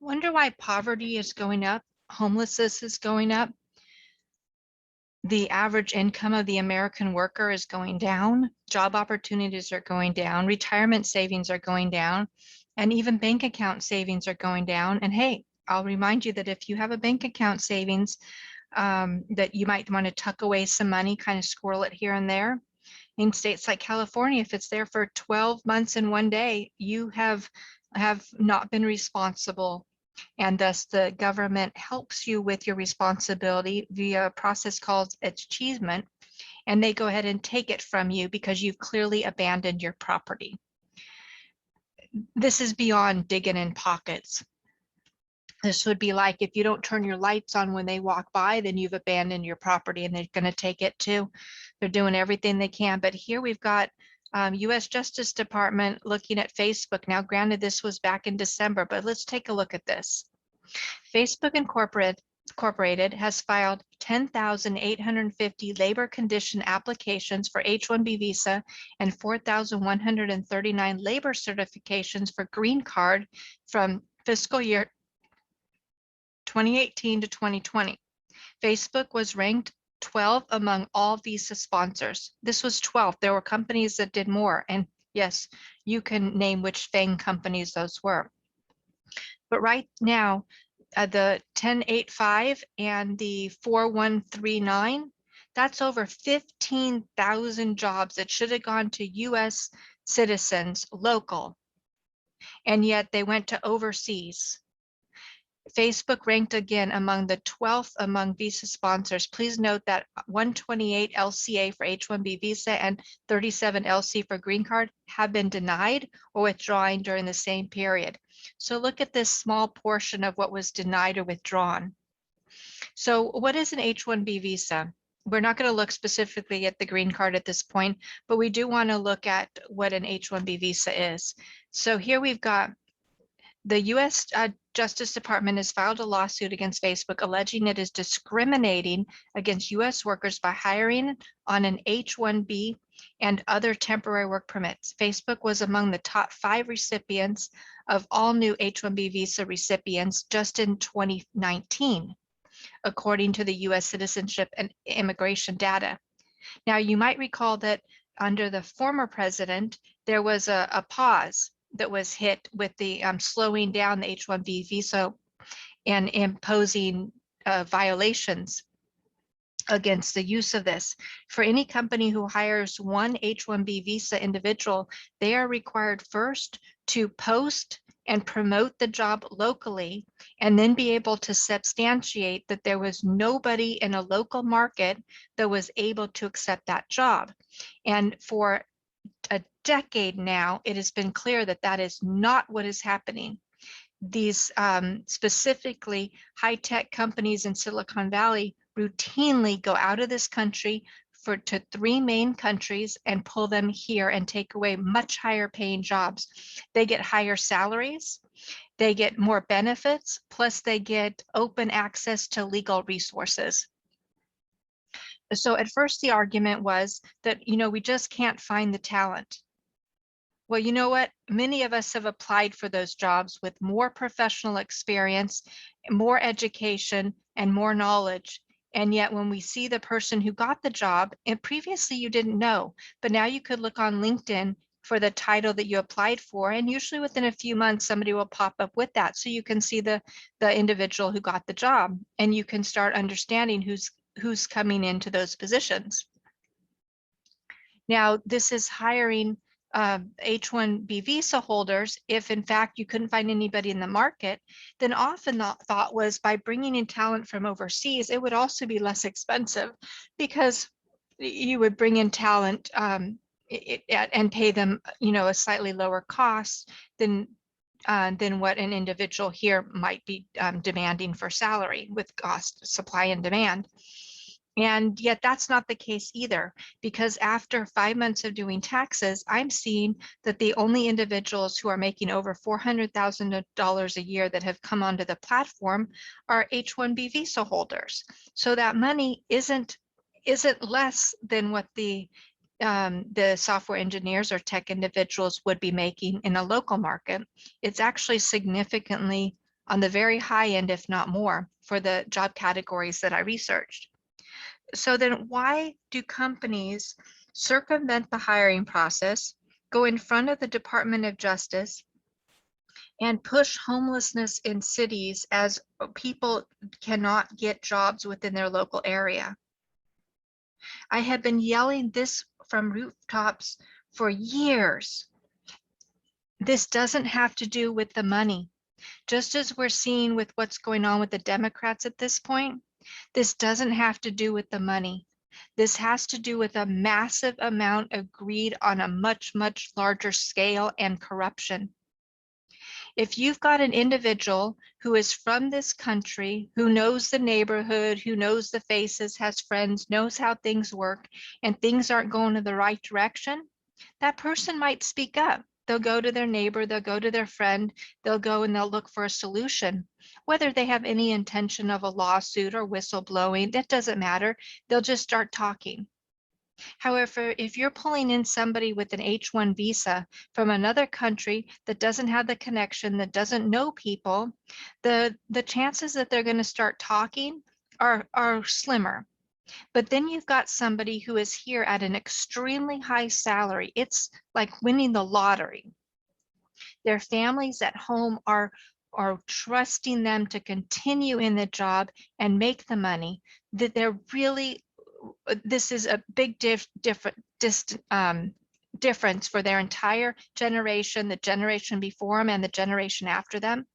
Wonder why poverty is going up, homelessness is going up, the average income of the American worker is going down, job opportunities are going down, retirement savings are going down, and even bank account savings are going down. And hey, I'll remind you that if you have a bank account savings, that you might want to tuck away some money, kind of squirrel it here and there. In states like California, if it's there for 12 months in one day, you have not been responsible, and thus the government helps you with your responsibility via a process called achievement, and they go ahead and take it from you because you've clearly abandoned your property. This is beyond digging in pockets. This would be like if you don't turn your lights on when they walk by, then you've abandoned your property and they're going to take it too. They're doing everything they can. But here we've got U.S. Justice Department looking at Facebook. Now, granted, this was back in December, but let's take a look at this. Facebook Incorporated has filed 10,850 labor condition applications for H-1B visa and 4,139 labor certifications for green card from fiscal year 2018 to 2020. Facebook was ranked 12 among all visa sponsors. This was 12. There were companies that did more. And yes, you can name which FANG companies those were. But right now, the 1085 and the 4139, that's over 15,000 jobs that should have gone to US citizens, local, and yet they went to overseas. Facebook ranked again among the 12th among visa sponsors. Please note that 128 LCA for H-1B visa and 37 LC for green card have been denied or withdrawn during the same period. So look at this small portion of what was denied or withdrawn. So what is an H-1B visa? We're not going to look specifically at the green card at this point, but we do want to look at what an H-1B visa is. So here we've got the U.S. Justice Department has filed a lawsuit against Facebook alleging it is discriminating against U.S. workers by hiring on an H-1B and other temporary work permits. Facebook was among the top 5 recipients of all new H-1B visa recipients just in 2019, according to the U.S. Citizenship and Immigration data. Now, you might recall that under the former president, there was a pause that was hit with the slowing down the H-1B visa and imposing violations against the use of this. For any company who hires one H-1B visa individual, they are required first to post and promote the job locally, and then be able to substantiate that there was nobody in a local market that was able to accept that job. And for a decade now, it has been clear that that is not what is happening. These specifically high-tech companies in Silicon Valley routinely go out of this country to 3 main countries and pull them here and take away much higher paying jobs. They get higher salaries, they get more benefits, plus they get open access to legal resources. So at first the argument was that, you know, we just can't find the talent. Well, you know what? Many of us have applied for those jobs with more professional experience, more education, and more knowledge. And yet when we see the person who got the job, and previously you didn't know, but now you could look on LinkedIn for the title that you applied for, and usually within a few months, somebody will pop up with that. So you can see the individual who got the job, and you can start understanding who's coming into those positions. Now, this is hiring H-1B visa holders. If in fact you couldn't find anybody in the market, then often the thought was by bringing in talent from overseas, it would also be less expensive because you would bring in talent and pay them, you know, a slightly lower cost than what an individual here might be demanding for salary with cost, supply and demand. And yet that's not the case either, because after 5 months of doing taxes, I'm seeing that the only individuals who are making over $400,000 a year that have come onto the platform are H-1B visa holders. So that money isn't less than what the software engineers or tech individuals would be making in a local market. It's actually significantly on the very high end, if not more, for the job categories that I researched. So then why do companies circumvent the hiring process, go in front of the Department of Justice, and push homelessness in cities as people cannot get jobs within their local area? I have been yelling this from rooftops for years. This doesn't have to do with the money. Just as we're seeing with what's going on with the Democrats at this point, this doesn't have to do with the money. This has to do with a massive amount of greed on a much, much larger scale and corruption. If you've got an individual who is from this country, who knows the neighborhood, who knows the faces, has friends, knows how things work, and things aren't going in the right direction, that person might speak up. They'll go to their neighbor, they'll go to their friend, they'll go and they'll look for a solution. Whether they have any intention of a lawsuit or whistleblowing, that doesn't matter. They'll just start talking. However, if you're pulling in somebody with an H1 visa from another country that doesn't have the connection, that doesn't know people, the chances that they're going to start talking are slimmer. But then you've got somebody who is here at an extremely high salary. It's like winning the lottery. Their families at home are trusting them to continue in the job and make the money, that they're really, this is a big difference for their entire generation, the generation before them and the generation after them.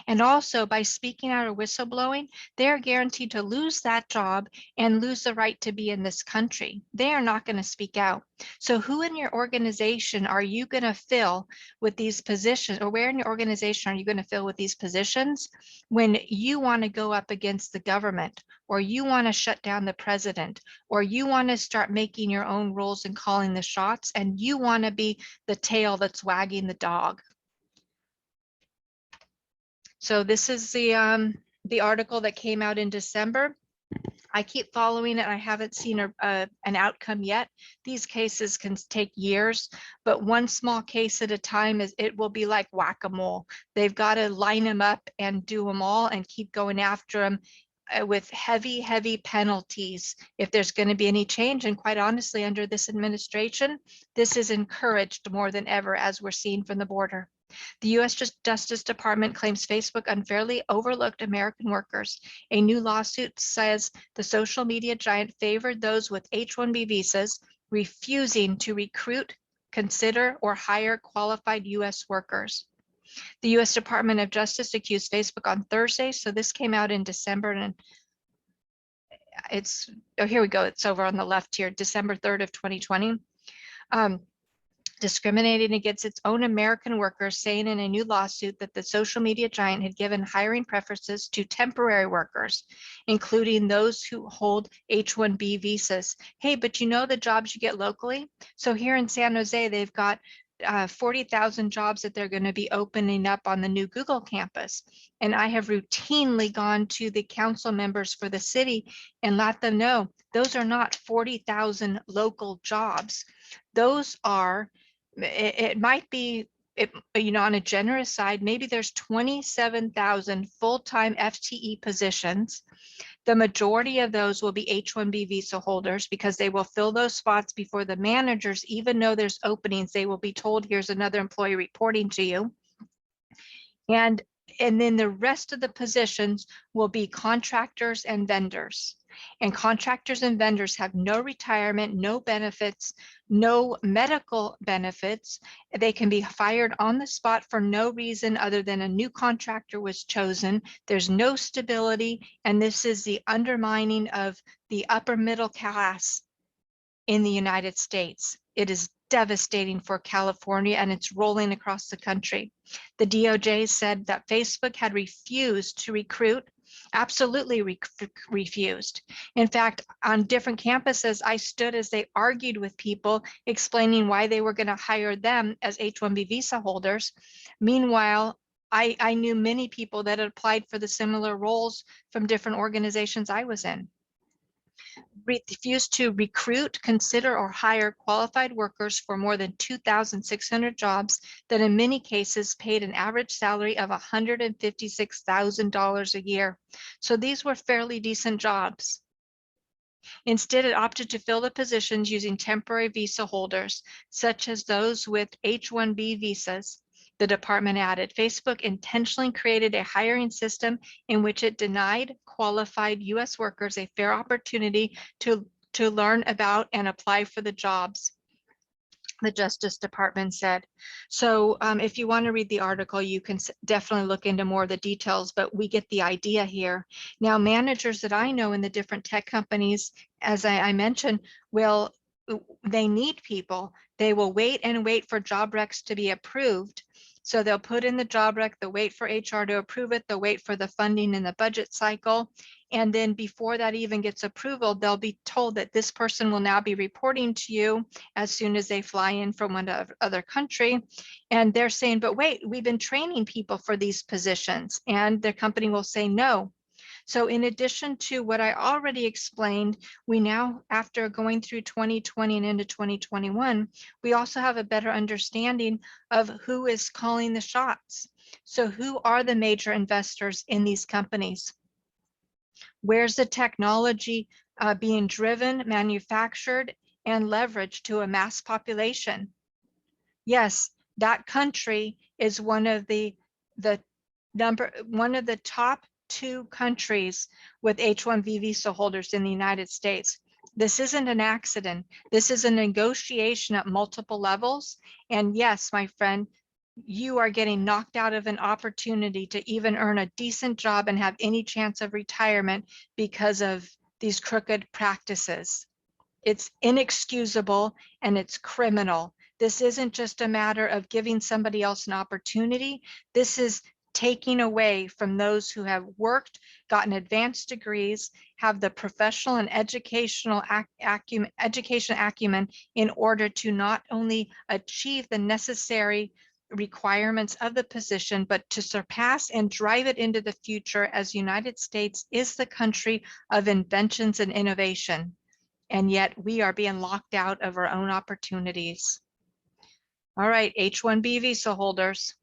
And also by speaking out or whistleblowing, they're guaranteed to lose that job and lose the right to be in this country. They are not going to speak out. So who in your organization are you going to fill with these positions, or where in your organization are you going to fill with these positions when you want to go up against the government, or you want to shut down the president, or you want to start making your own rules and calling the shots, and you want to be the tail that's wagging the dog? So this is the article that came out in December. I keep following it. I haven't seen an outcome yet. These cases can take years, but one small case at a time, it will be like whack-a-mole. They've got to line them up and do them all and keep going after them with heavy, heavy penalties if there's going to be any change. And quite honestly, under this administration, this is encouraged more than ever, as we're seeing from the border. The U.S. Justice Department claims Facebook unfairly overlooked American workers. A new lawsuit says the social media giant favored those with H-1B visas, refusing to recruit, consider, or hire qualified U.S. workers. The U.S. Department of Justice accused Facebook on Thursday, so this came out in December, and it's, oh, here we go, it's over on the left here, December 3rd of 2020. Discriminating against its own American workers, saying in a new lawsuit that the social media giant had given hiring preferences to temporary workers, including those who hold H-1B visas. Hey, but you know the jobs you get locally? So here in San Jose, they've got 40,000 jobs that they're going to be opening up on the new Google campus. And I have routinely gone to the council members for the city and let them know those are not 40,000 local jobs. Those are, it might be, on a generous side, maybe there's 27,000 full-time FTE positions. The majority of those will be H-1B visa holders because they will fill those spots before the managers even know there's openings. They will be told, here's another employee reporting to you. And then the rest of the positions will be contractors and vendors. And contractors and vendors have no retirement, no benefits, no medical benefits. They can be fired on the spot for no reason other than a new contractor was chosen. There's no stability, and this is the undermining of the upper middle class in the United States. It is devastating for California, and it's rolling across the country. The DOJ said that Facebook had refused to recruit, absolutely refused. In fact, on different campuses, I stood as they argued with people explaining why they were going to hire them as H-1B visa holders. Meanwhile, I knew many people that had applied for the similar roles from different organizations I was in. refused to recruit, consider, or hire qualified workers for more than 2,600 jobs that in many cases paid an average salary of $156,000 a year. So these were fairly decent jobs. Instead, it opted to fill the positions using temporary visa holders, such as those with H-1B visas. The department added, Facebook intentionally created a hiring system in which it denied qualified U.S. workers a fair opportunity to learn about and apply for the jobs, the Justice Department said. So if you want to read the article, you can definitely look into more of the details, but we get the idea here. Now, managers that I know in the different tech companies, as I mentioned, they need people. They will wait and wait for job recs to be approved. So they'll put in the job rec, they'll wait for HR to approve it, they'll wait for the funding in the budget cycle. And then before that even gets approval, they'll be told that this person will now be reporting to you as soon as they fly in from one other country. And they're saying, but wait, we've been training people for these positions. And the company will say no. So in addition to what I already explained, we now, after going through 2020 and into 2021, we also have a better understanding of who is calling the shots. So who are the major investors in these companies? Where's the technology being driven, manufactured, and leveraged to a mass population? Yes, that country is one of the top 2 countries with H-1B visa holders in the United States. This isn't an accident. This is a negotiation at multiple levels. And yes, my friend, you are getting knocked out of an opportunity to even earn a decent job and have any chance of retirement because of these crooked practices. It's inexcusable and it's criminal. This isn't just a matter of giving somebody else an opportunity. This is taking away from those who have worked, gotten advanced degrees, have the professional and education acumen in order to not only achieve the necessary requirements of the position, but to surpass and drive it into the future, as the United States is the country of inventions and innovation. And yet we are being locked out of our own opportunities. All right, H-1B visa holders.